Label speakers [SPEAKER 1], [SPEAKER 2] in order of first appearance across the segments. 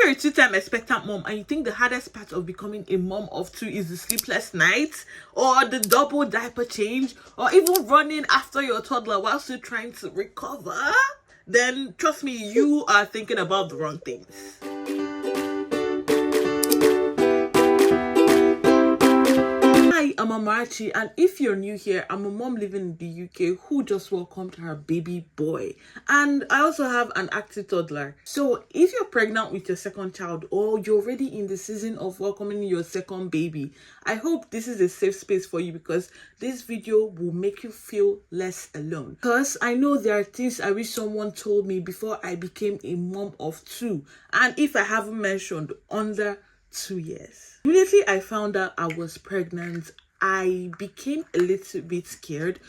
[SPEAKER 1] you're a two-time expectant mom and you think the hardest part of becoming a mom of two is the sleepless nights or the double diaper change or even running after your toddler while still trying to recover, then trust me, you are thinking about the wrong things. Hi, I'm Amarachi, and if you're new here, I'm a mom living in the UK who just welcomed her baby boy, and I also have an active toddler. So if you're pregnant with your second child or you're already in the season of welcoming your second baby, I hope this is a safe space for you because this video will make you feel less alone. Because I know there are things I wish someone told me before I became a mom of two, and if I haven't mentioned, under 2 years. Immediately I found out I was pregnant, I became a little bit scared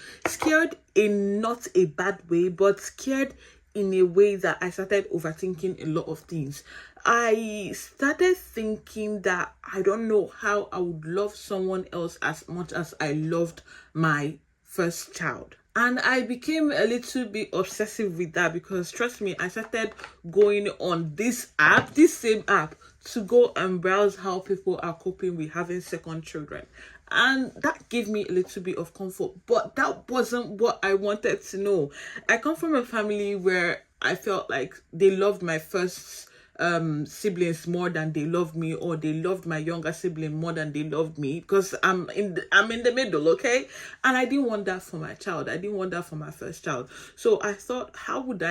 [SPEAKER 1] in not a bad way, but scared in a way that I started overthinking a lot of things. I started thinking that I don't know how I would love someone else as much as I loved my first child. And I became a little bit obsessive with that because trust me, I started going on this same app, to go and browse how people are coping with having second children. And that gave me a little bit of comfort, but that wasn't what I wanted to know. I come from a family where I felt like they loved my first siblings more than they loved me, or they loved my younger sibling more than they loved me, because I'm in the middle, okay? And I didn't want that for my child. I didn't want that for my first child. So I thought, how would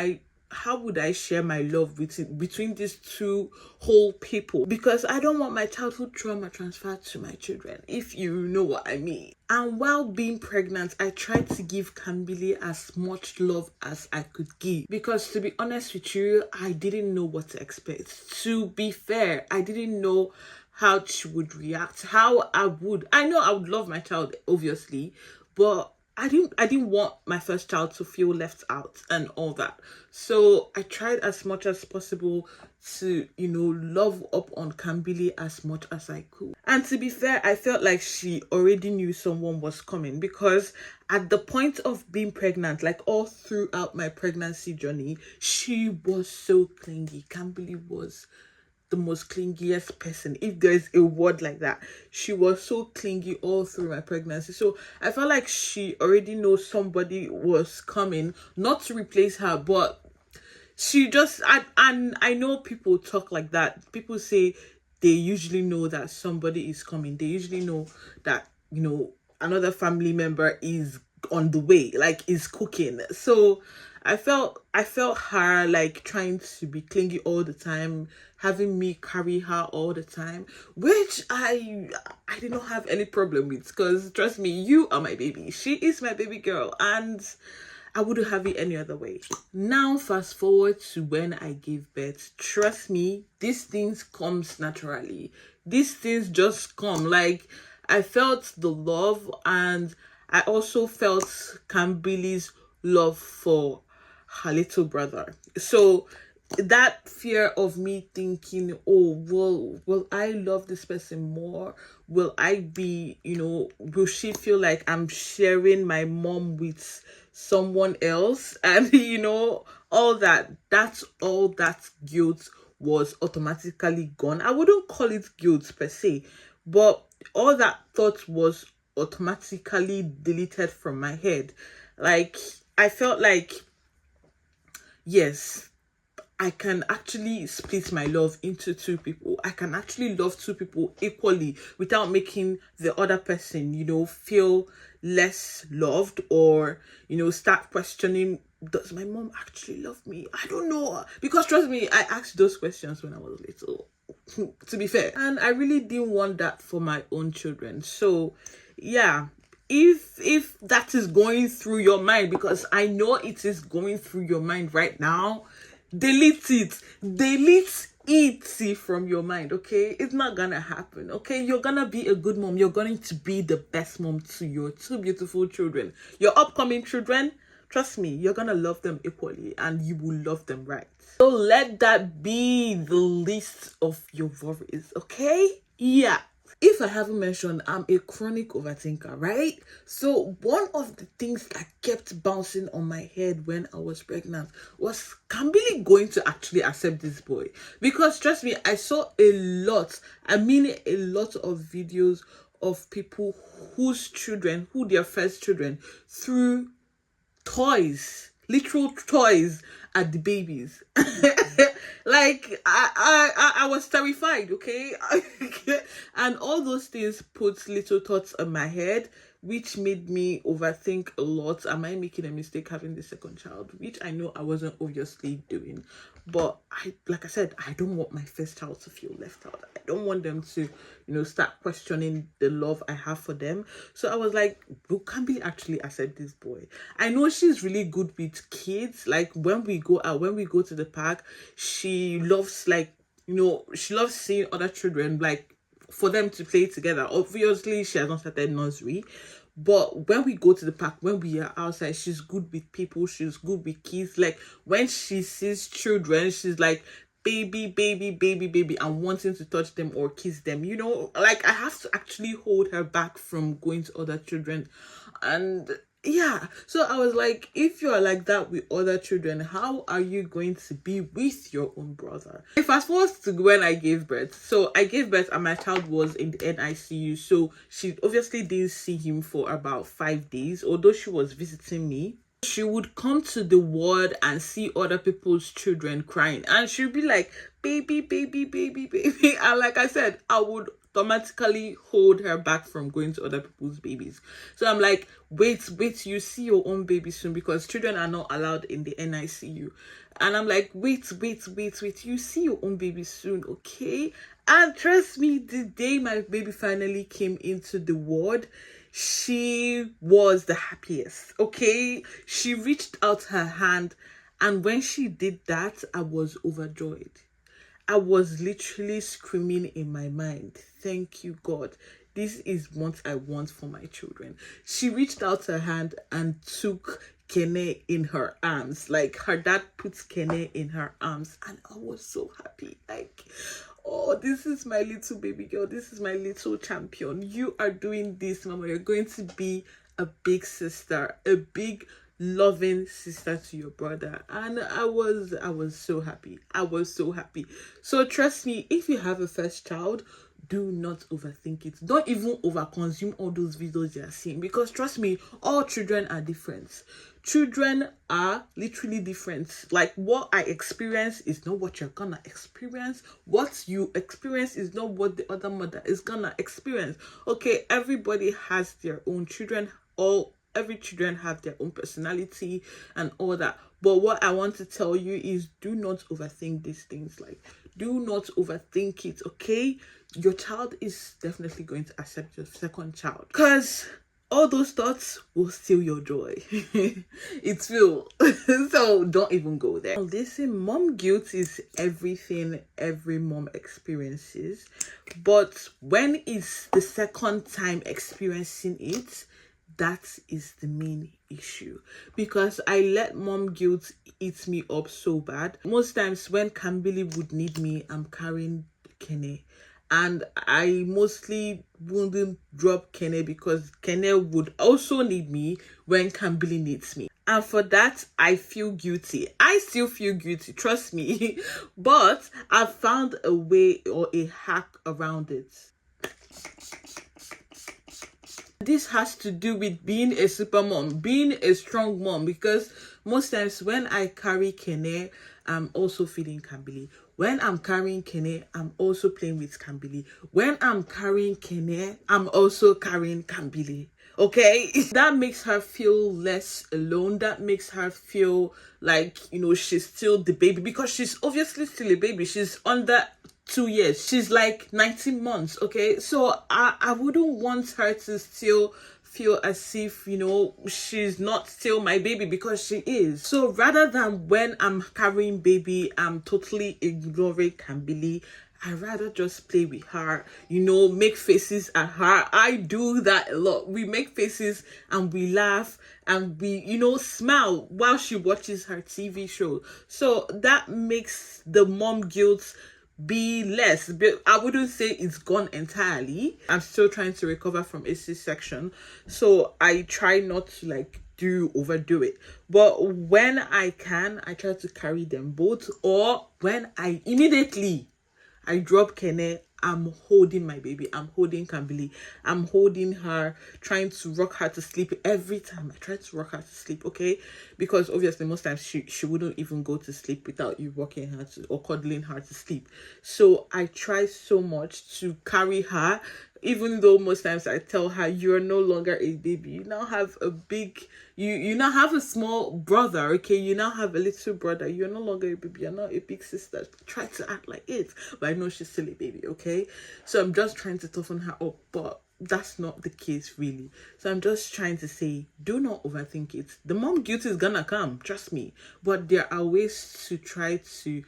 [SPEAKER 1] I share my love between these two whole people? Because I don't want my childhood trauma transferred to my children, if you know what I mean. And while being pregnant, I tried to give Kambili as much love as I could give. Because to be honest with you, I didn't know what to expect. To be fair, I didn't know how she would react, how I know I would love my child, obviously, but I didn't want my first child to feel left out and all that. So I tried as much as possible to, love up on Kambili as much as I could. And to be fair, I felt like she already knew someone was coming, because at the point of being pregnant, like all throughout my pregnancy journey, she was so clingy. Kambili was the most clingiest person, if there's a word like that. She was so clingy all through my pregnancy. So I felt like she already knows somebody was coming, not to replace her, but she just, and I know people talk like that. People say they usually know that somebody is coming. They usually know that, another family member is on the way, like is cooking. So I felt her like trying to be clingy all the time, having me carry her all the time, which I did not have any problem with, because trust me, you are my baby. She is my baby girl, and I wouldn't have it any other way. Now fast forward to when I gave birth. Trust me, these things comes naturally. These things just come. Like, I felt the love, and I also felt Kambili's love for her little brother. So that fear of me thinking, oh, will I love this person more? Will I be, will she feel like I'm sharing my mom with someone else? And all that's all that guilt was automatically gone. I wouldn't call it guilt per se, but all that thought was automatically deleted from my head. Like, I felt like, yes, I can actually split my love into two people. I can actually love two people equally without making the other person, feel less loved, or, start questioning, does my mom actually love me? I don't know. Because trust me, I asked those questions when I was little, to be fair. And I really didn't want that for my own children. So, yeah. If that is going through your mind, because I know it is going through your mind right now, delete it from your mind, okay? It's not gonna happen, okay? You're gonna be a good mom. You're going to be the best mom to your two beautiful children. Your upcoming children, trust me, you're gonna love them equally, and you will love them right. So let that be the least of your worries, okay? Yeah. If I haven't mentioned, I'm a chronic overthinker, right? So one of the things that kept bouncing on my head when I was pregnant was, can Billy going to actually accept this boy? Because trust me, I saw a lot, I mean a lot of videos of people whose children, who their first children, threw toys, literal toys at the babies. Like I was terrified, okay. And all those things put little thoughts in my head, which made me overthink a lot. Am I making a mistake having the second child? Which I know I wasn't obviously doing, but I, like I said, I don't want my first child to feel left out. I don't want them to, start questioning the love I have for them. So I was like, well, can we actually accept this boy? I know she's really good with kids. Like when we go out, when we go to the park, she loves, like, she loves seeing other children, like for them to play together. Obviously, she has not started nursery, but when we go to the park, when we are outside, she's good with people, she's good with kids. Like when she sees children, she's like, baby, baby, baby, baby, and wanting to touch them or kiss them. Like I have to actually hold her back from going to other children. And yeah, so I was like, if you're like that with other children, how are you going to be with your own brother? Fast forward to when I gave birth. So I gave birth and my child was in the NICU. So she obviously didn't see him for about 5 days, although she was visiting me. She would come to the ward and see other people's children crying, and she'd be like, baby, baby, baby, baby. And like I said, I would automatically hold her back from going to other people's babies. So I'm like, wait, you see your own baby soon, because children are not allowed in the NICU. And I'm like, wait, you see your own baby soon, okay? And trust me, the day my baby finally came into the ward, she was the happiest, okay? She reached out her hand, and when she did that, I was overjoyed. I was literally screaming in my mind, thank you, God. This is what I want for my children. She reached out her hand and took Kene in her arms. Like her dad puts Kene in her arms, and I was so happy. Like, oh, this is my little baby girl. This is my little champion. You are doing this, Mama. You're going to be a big sister, a big loving sister to your brother. And I was so happy. I was so happy. So trust me, if you have a first child, do not overthink it. Don't even overconsume all those videos you are seeing, because trust me, all children are different. Children are literally different. Like what I experience is not what you're gonna experience. What you experience is not what the other mother is gonna experience. Okay, everybody has their own children. Every children have their own personality and all that. But what I want to tell you is, do not overthink these things. Like, do not overthink it, okay? Your child is definitely going to accept your second child, because all those thoughts will steal your joy. It will. So don't even go there. Listen, mom guilt is everything every mom experiences, but when it's the second time experiencing it, that is the main issue. Because I let mom guilt eat me up so bad. Most times when Kambili would need me, I'm carrying Kene. And I mostly wouldn't drop Kene, because Kene would also need me when Kambili needs me. And for that, I feel guilty. I still feel guilty, trust me. But I've found a way or a hack around it. This has to do with being a super mom, being a strong mom, because most times when I carry Kene, I'm also feeding Kambili. When I'm carrying Kene, I'm also playing with Kambili. When I'm carrying Kene, I'm also carrying Kambili. Okay? That makes her feel less alone. That makes her feel like, she's still the baby, because she's obviously still a baby. She's under 2 years. She's like 19 months, okay? So I wouldn't want her to still feel as if, she's not still my baby, because she is. So rather than when I'm carrying baby, I'm totally ignoring Kambili, I rather just play with her, make faces at her. I do that a lot. We make faces and we laugh and we, smile while she watches her TV show. So that makes the mom guilt be less, but I wouldn't say it's gone entirely. I'm still trying to recover from a C-section, so I try not to like overdo it. But when I can, I try to carry them both, or when I drop Kene, I'm holding my baby. I'm holding Kambili. I'm holding her, trying to rock her to sleep. Every time I try to rock her to sleep, okay? Because obviously most times she wouldn't even go to sleep without you rocking her to, or cuddling her to sleep. So I try so much to carry her, even though most times I tell her, you're no longer a baby. You now have a big, you now have a small brother, okay? You now have a little brother. You're no longer a baby. You're not a big sister. Try to act like it. But I know she's still a baby, okay? So I'm just trying to toughen her up. But that's not the case, really. So I'm just trying to say, do not overthink it. The mom guilt is gonna come. Trust me. But there are ways to try to,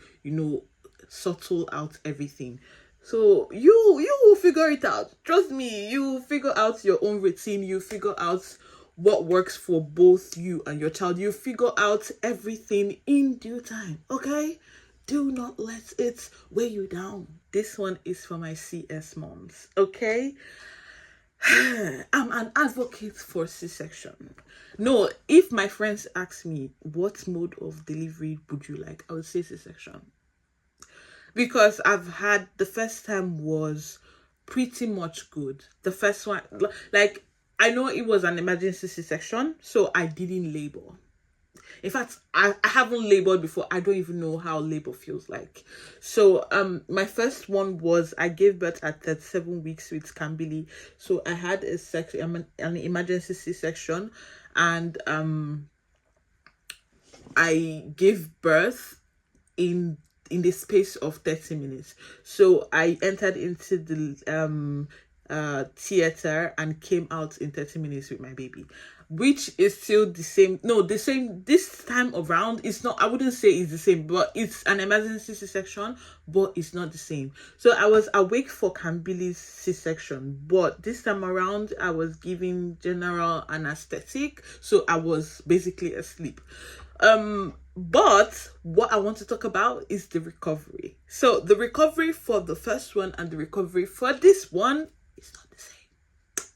[SPEAKER 1] subtle out everything. So you will figure it out. Trust me, you figure out your own routine. You figure out what works for both you and your child. You figure out everything in due time, okay? Do not let it weigh you down. This one is for my CS moms, okay? I'm an advocate for C-section. No, if my friends ask me what mode of delivery would you like, I would say C-section. Because I've had, the first time was pretty much good. The first one, like, I know it was an emergency C-section, so I didn't labor. In fact, I haven't labored before. I don't even know how labor feels like. So my first one was, I gave birth at 37 weeks with Kambili. So I had an emergency C-section, and I gave birth in the space of 30 minutes. So I entered into the theater and came out in 30 minutes with my baby, which is still the same. No, the same this time around. It's not, I wouldn't say it's the same, but it's an emergency C-section, but it's not the same. So I was awake for Kambili's C-section, but this time around I was giving general anesthetic, so I was basically asleep. But what I want to talk about is the recovery. So the recovery for the first one and the recovery for this one is not the same.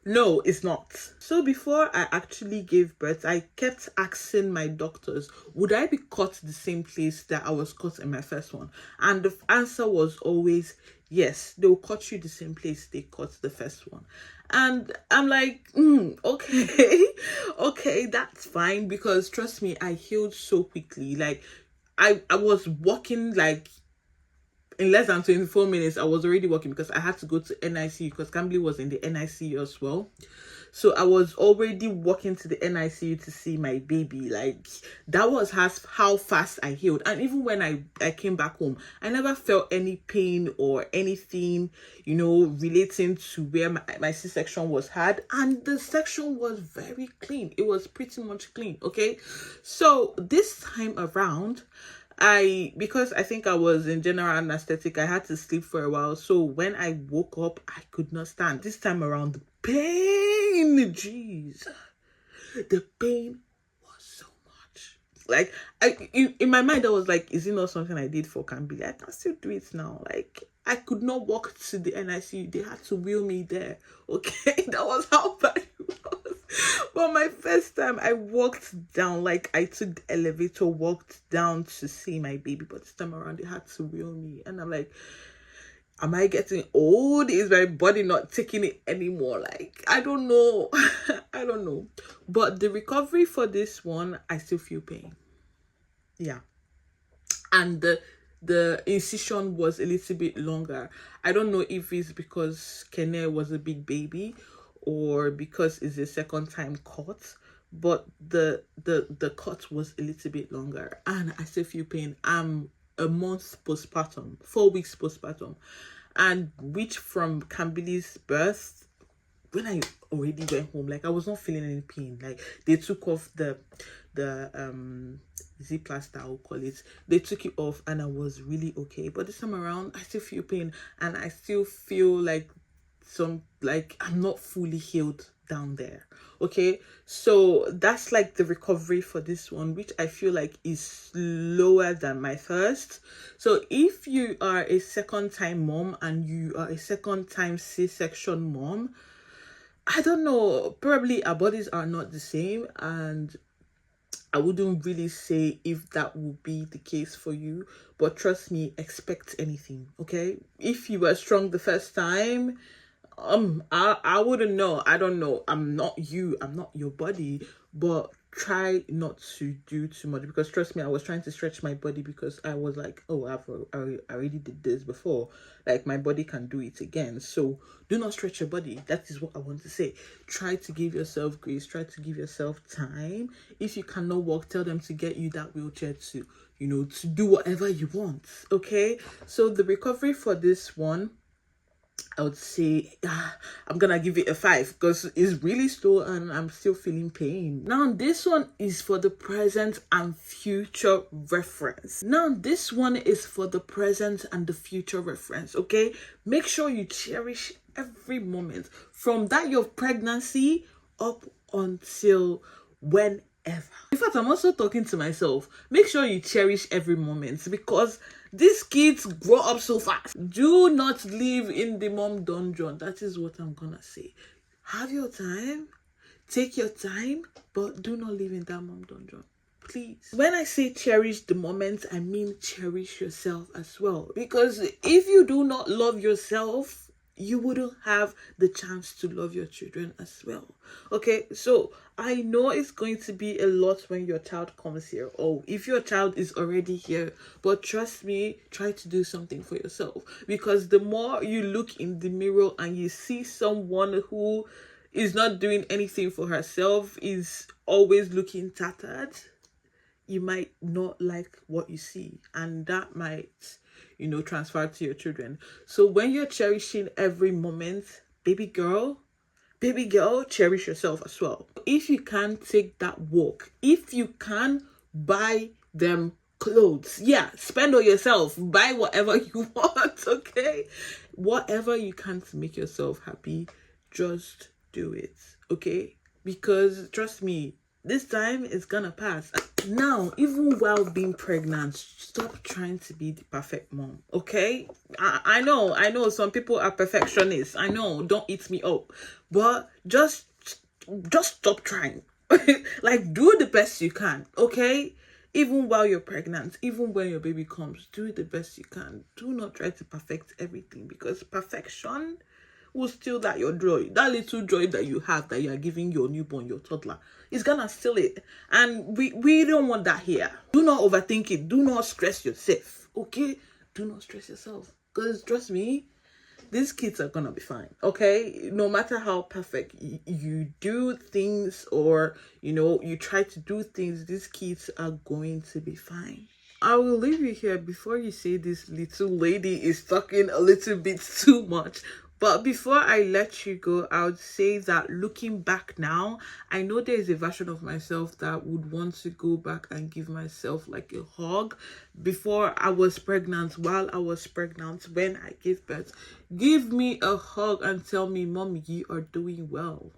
[SPEAKER 1] No, it's not. So before I actually gave birth, I kept asking my doctors, would I be cut the same place that I was cut in my first one? And the answer was always yes, they'll cut you the same place they cut the first one. And I'm like, okay, okay, that's fine, because trust me, I healed so quickly. Like, I was walking, like, in less than 24 minutes, I was already walking, because I had to go to NICU, because Cambly was in the NICU as well. So I was already walking to the NICU to see my baby. Like, that was how fast I healed. And even when I came back home, I never felt any pain or anything, relating to where my C-section was had. And the section was very clean. It was pretty much clean, okay? So this time around, because I think I was in general anesthetic, I had to sleep for a while. So when I woke up, I could not stand. This time around, the pain, jeez, the pain was so much. Like, in my mind, I was like, is it not something I did for Cambly? I can still do it now. Like, I could not walk to the NICU. They had to wheel me there. Okay, that was how bad it was. But my first time, I walked down, like, I took the elevator, walked down to see my baby. But this time around, they had to wheel me. And I'm like, am I getting old? Is my body not taking it anymore? Like, I don't know. I don't know. But the recovery for this one, I still feel pain. Yeah. And the incision was a little bit longer. I don't know if it's because Kene was a big baby or because it's a second time cut, but the cut was a little bit longer, and I still feel pain. I'm a month postpartum, 4 weeks postpartum, and which from Kambili's birth, when I already went home, like, I was not feeling any pain. Like, they took off the Z plaster, I'll call it. They took it off and I was really okay. But this time around, I still feel pain, and I still feel like some, like, I'm not fully healed down there. Okay, so that's like the recovery for this one, which I feel like is slower than my first. So if you are a second time mom and you are a second time C-section mom, I don't know, probably our bodies are not the same, and I wouldn't really say if that will be the case for you, but trust me, expect anything. Okay, if you were strong the first time, I wouldn't know. I don't know. I'm not you. I'm not your body. But try not to do too much, because trust me, I was trying to stretch my body because I was like, oh, I already did this before. Like, my body can do it again. So do not stretch your body. That is what I want to say. Try to give yourself grace. Try to give yourself time. If you cannot walk, tell them to get you that wheelchair to, you know, to do whatever you want. Okay. So the recovery for this one, I would say I'm gonna give it a 5 because it's really slow and I'm still feeling pain. Now this one is for the present and future reference. Okay, make sure you cherish every moment from that your pregnancy up until whenever. In fact, I'm also talking to myself. Make sure you cherish every moment, because these kids grow up so fast. Do not live in the mom dungeon. That is what I'm gonna say. Have your time, take your time, but do not live in that mom dungeon, please. When I say cherish the moment, I mean cherish yourself as well, because if you do not love yourself, you wouldn't have the chance to love your children as well. Okay, so I know it's going to be a lot when your child comes here, or if your child is already here, but trust me, try to do something for yourself, because the more you look in the mirror and you see someone who is not doing anything for herself, is always looking tattered, you might not like what you see, and that might, you know, transfer to your children. So when you're cherishing every moment, baby girl, cherish yourself as well. If you can, take that walk. If you can, buy them clothes. Yeah, spend on yourself. Buy whatever you want, okay? Whatever you can to make yourself happy, just do it, okay? Because trust me, this time is gonna pass. Now, even while being pregnant, stop trying to be the perfect mom, okay? I know some people are perfectionists. I know, don't eat me up. But just stop trying. Like, do the best you can, okay? Even while you're pregnant, even when your baby comes, do the best you can. Do not try to perfect everything, because perfection will steal that your joy, that little joy that you have, that you are giving your newborn, your toddler. It's gonna steal it, and we don't want that here. Do not overthink it. Do not stress yourself, okay? Do not stress yourself, because trust me, these kids are gonna be fine, okay? No matter how perfect you do things, or you know, you try to do things, these kids are going to be fine. I will leave you here before you say this little lady is talking a little bit too much. But before I let you go, I would say that looking back now, I know there is a version of myself that would want to go back and give myself like a hug before I was pregnant, while I was pregnant, when I gave birth. Give me a hug and tell me, Mom, you are doing well.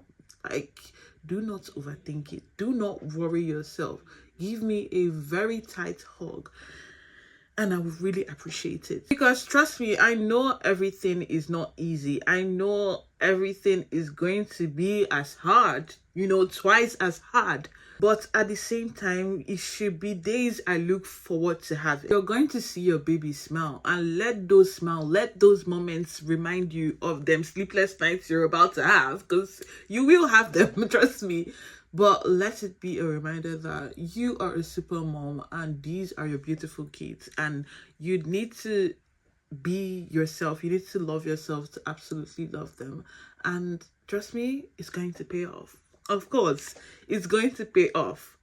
[SPEAKER 1] Like, do not overthink it. Do not worry yourself. Give me a very tight hug, and I would really appreciate it. Because trust me, I know everything is not easy. I know everything is going to be as hard, you know, twice as hard. But at the same time, it should be days I look forward to having. You're going to see your baby smile, and let those moments remind you of them sleepless nights you're about to have, because you will have them, trust me. But let it be a reminder that you are a super mom, and these are your beautiful kids, and you need to be yourself. You need to love yourself to absolutely love them. And trust me, it's going to pay off. Of course, it's going to pay off.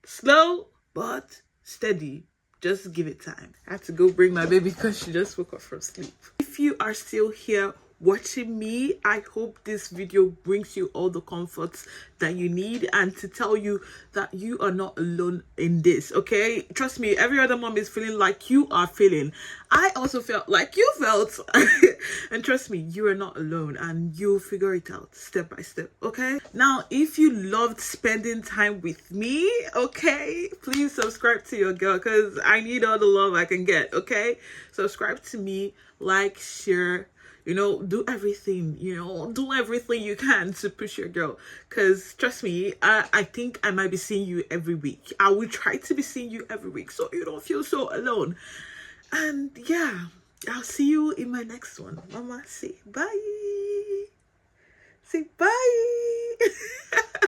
[SPEAKER 1] Slow, but steady. Just give it time. I had to go bring my baby because she just woke up from sleep. If you are still here watching me, I hope this video brings you all the comforts that you need and to tell you that you are not alone in this. Okay, trust me, every other mom is feeling like you are feeling. I also felt like you felt. And trust me, you are not alone, and you'll figure it out step by step. Okay, now if you loved spending time with me, okay, please subscribe to your girl, because I need all the love I can get. Okay, subscribe to me, like, share, do everything, do everything you can to push your girl. Because trust me, I think I might be seeing you every week. I will try to be seeing you every week so you don't feel so alone. And yeah, I'll see you in my next one. Mama, say bye. Say bye.